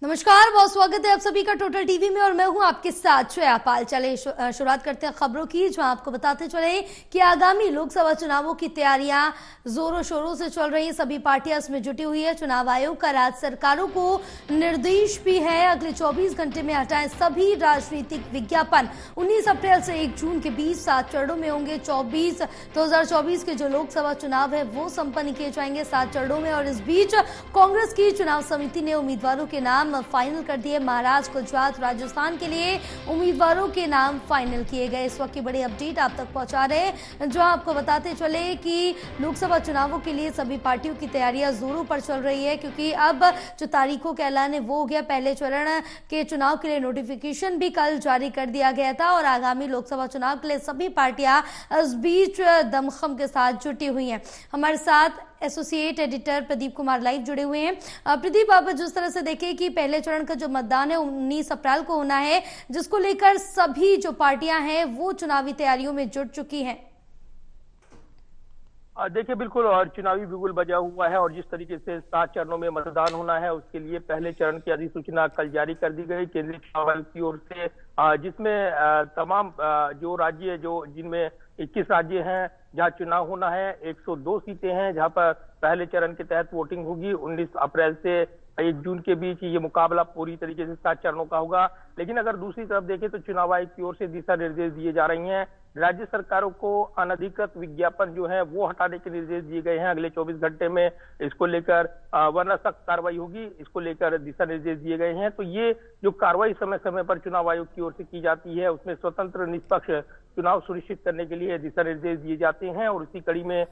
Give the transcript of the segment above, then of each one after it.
नमस्कार, बहुत स्वागत है आप सभी का टोटल टीवी में और मैं हूं आपके साथ श्रेया पाल। चले शुरुआत करते हैं खबरों की, जहां आपको बताते चले कि आगामी लोकसभा चुनावों की तैयारियां जोरों शोरों से चल रही है। सभी पार्टियां इसमें जुटी हुई है। चुनाव आयोग का राज्य सरकारों को निर्देश भी है, अगले 24 घंटे में हटाएं सभी राजनीतिक विज्ञापन। 19 अप्रैल से 1 जून के बीच 7 चरणों में होंगे 2024 के जो लोकसभा चुनाव है वो संपन्न किए जाएंगे 7 चरणों में। और इस बीच कांग्रेस की चुनाव समिति ने उम्मीदवारों के नाम फाइनल कर दिए। महाराष्ट्र, गुजरात, राजस्थान के लिए उम्मीदवारों के नाम फाइनल किए गए। इस वक्त की बड़ी अपडेट आप तक पहुंचा रहे हैं, जो आपको बताते चले कि लोकसभा चुनावों के लिए सभी पार्टियों की तैयारियां जोरों पर चल रही है, क्योंकि अब जो तारीखों का ऐलान है वो हो गया। पहले चरण के चुनाव के लिए नोटिफिकेशन भी कल जारी कर दिया गया था और आगामी लोकसभा चुनाव के लिए सभी पार्टियां इस बीच दमखम के साथ जुटी हुई हैं। हमारे साथ associate editor Pradeep Kumar live जुड़े हुए हैं। प्रदीप, आप जिस तरह से देखें कि पहले चरण का जो मतदान है 19 अप्रैल को होना है, जिसको लेकर सभी जो पार्टियां हैं वो चुनावी तैयारियों में जुट चुकी हैं। देखिए, बिल्कुल और चुनावी बिगुल बजा हुआ है और जिस तरीके से 7 चरणों में मतदान होना है उसके लिए पहले चरण की अधिसूचना कल जारी कर दी गई केंद्रीय चुनाव आयोग की ओर से, जिसमें तमाम जो राज्य जो जिनमें 21 राज्य हैं जहां चुनाव होना है। 102 सीटें हैं जहां पर पहले चरण के तहत वोटिंग होगी। 19 अप्रैल से 1 जून के बीच ये मुकाबला पूरी तरीके से 7 चरणों का होगा। लेकिन अगर दूसरी तरफ देखें तो चुनाव आयोग की ओर से दिशा निर्देश दिए जा रही हैं। राज्य सरकारों को अनधिकृत विज्ञापन जो है वो हटाने के निर्देश दिए गए हैं अगले 24 घंटे में। इसको लेकर वरना सख्त कार्रवाई होगी, इसको लेकर दिशा निर्देश दिए गए हैं। तो ये जो कार्रवाई समय समय पर चुनाव आयोग की ओर से की जाती है उसमें स्वतंत्र निष्पक्ष चुनाव सुनिश्चित करने के लिए दिशा निर्देश दिए जाते हैं। और इसी कड़ी में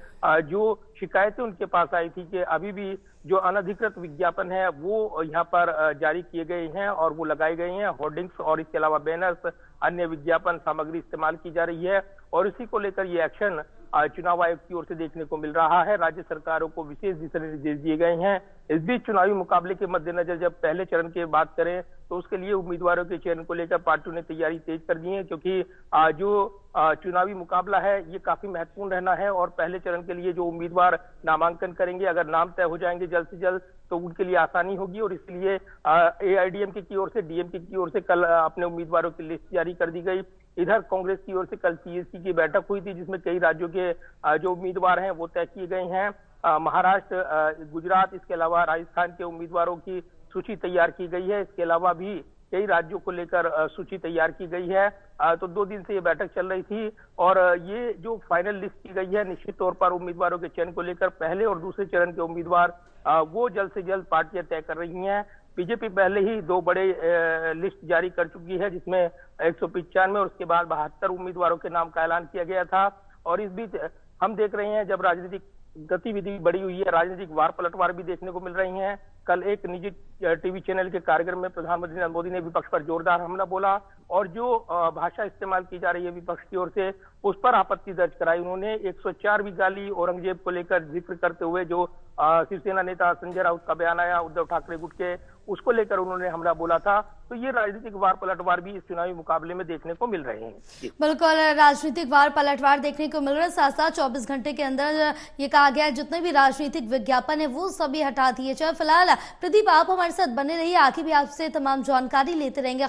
जो शिकायतें उनके पास आई थी कि अभी भी जो अनधिकृत विज्ञापन है वो यहाँ पर जारी किए गए हैं और वो लगाए गए हैं। होर्डिंग्स और इसके अलावा बैनर्स, अन्य विज्ञापन सामग्री इस्तेमाल की जा रही है और इसी को लेकर ये एक्शन चुनाव आयोग की ओर से देखने को मिल रहा है। राज्य सरकारों को विशेष दिशा निर्देश दिए गए हैं। इस बीच चुनावी मुकाबले के मद्देनजर जब पहले चरण की बात करें तो उसके लिए उम्मीदवारों के चयन को लेकर पार्टियों ने तैयारी तेज कर दी है, क्योंकि जो चुनावी मुकाबला है ये काफी महत्वपूर्ण रहना है। और पहले चरण के लिए जो उम्मीदवार नामांकन करेंगे, अगर नाम तय हो जाएंगे जल्द से जल्द तो उनके लिए आसानी होगी। और इसलिए एआईडीएमके की ओर से, डीएमके की ओर से कल अपने उम्मीदवारों की लिस्ट जारी कर दी गई। इधर कांग्रेस की ओर से कल सीएसी की बैठक हुई थी जिसमें कई राज्यों के जो उम्मीदवार हैं वो तय किए गए हैं। महाराष्ट्र, गुजरात, इसके अलावा राजस्थान के उम्मीदवारों की सूची तैयार की गई है। इसके अलावा भी कई राज्यों को लेकर सूची तैयार की गई है। तो 2 दिन से ये बैठक चल रही थी और ये जो फाइनल लिस्ट की गई है निश्चित तौर पर उम्मीदवारों के चयन को लेकर पहले और दूसरे चरण के उम्मीदवार वो जल्द से जल्द पार्टियां तय कर रही हैं। बीजेपी पहले ही 2 बड़े लिस्ट जारी कर चुकी है जिसमें 195 और उसके बाद 72 उम्मीदवारों के नाम का ऐलान किया गया था। और इस बीच हम देख रहे हैं जब राजनीतिक गतिविधि बढ़ी हुई है, राजनीतिक वार पलटवार भी देखने को मिल रही हैं। कल एक निजी टीवी चैनल के कार्यक्रम में प्रधानमंत्री नरेंद्र मोदी ने विपक्ष पर जोरदार हमला बोला और जो भाषा इस्तेमाल की जा रही है विपक्ष की ओर से उस पर आपत्ति दर्ज कराई। उन्होंने 104वीं गाली औरंगजेब को लेकर जिक्र करते हुए जो शिवसेना नेता संजय राउत का बयान आया उद्धव ठाकरे गुट के, उसको लेकर उन्होंने हमला बोला था। तो ये राजनीतिक वार पलटवार भी इस चुनावी मुकाबले में देखने को मिल रहे हैं। बिल्कुल, राजनीतिक वार पलटवार देखने को मिल रहा है। साथ साथ 24 घंटे के अंदर ये कहा गया है जितने भी राजनीतिक विज्ञापन है वो सभी हटा दिए जाए। फिलहाल प्रदीप, आप हमारे साथ बने रहिए, आगे भी आपसे तमाम जानकारी लेते रहेंगे।